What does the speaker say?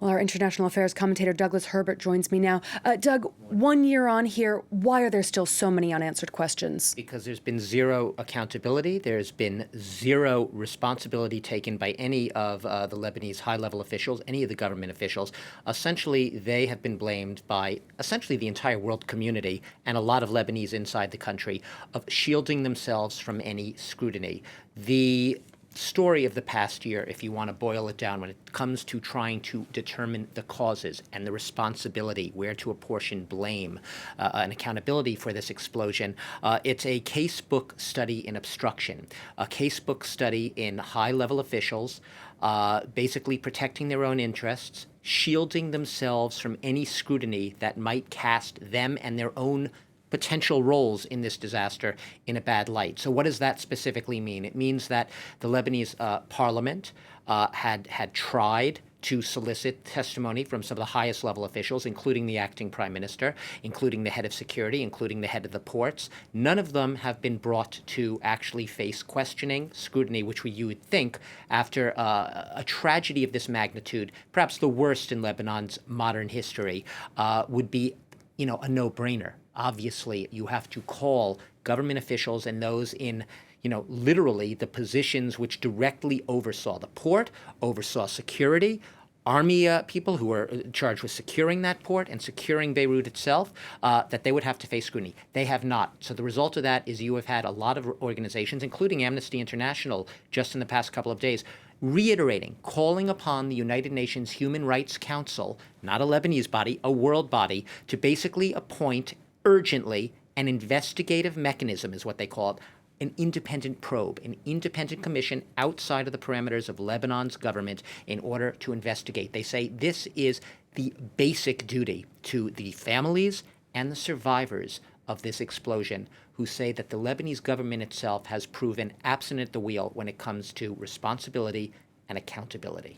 Well, our international affairs commentator Douglas Herbert joins me now. Doug, 1 year on here, why are there still so many unanswered questions? Because there's been zero accountability. There's been zero responsibility taken by any of the Lebanese high-level officials, any of the government officials. Essentially, they have been blamed by essentially the entire world community and a lot of Lebanese inside the country of shielding themselves from any scrutiny. The story of the past year, if you want to boil it down, when it comes to trying to determine the causes and the responsibility, where to apportion blame and accountability for this explosion, it's a casebook study in obstruction, a casebook study in high-level officials basically protecting their own interests, shielding themselves from any scrutiny that might cast them and their own potential roles in this disaster in a bad light. So what does that specifically mean? It means that the Lebanese parliament had tried to solicit testimony from some of the highest level officials, including the acting prime minister, including the head of security, including the head of the ports. None of them have been brought to actually face questioning, scrutiny, which you would think after a tragedy of this magnitude, perhaps the worst in Lebanon's modern history, would be a no-brainer. Obviously, you have to call government officials and those in, literally the positions which directly oversaw the port, oversaw security, army people who were charged with securing that port and securing Beirut itself, that they would have to face scrutiny. They have not. So the result of that is you have had a lot of organizations, including Amnesty International, just in the past couple of days, reiterating, calling upon the United Nations Human Rights Council, not a Lebanese body, a world body, to basically appoint urgently an investigative mechanism, is what they call it, an independent probe, an independent commission outside of the parameters of Lebanon's government in order to investigate. They say this is the basic duty to the families and the survivors of this explosion, who say that the Lebanese government itself has proven absent at the wheel when it comes to responsibility and accountability.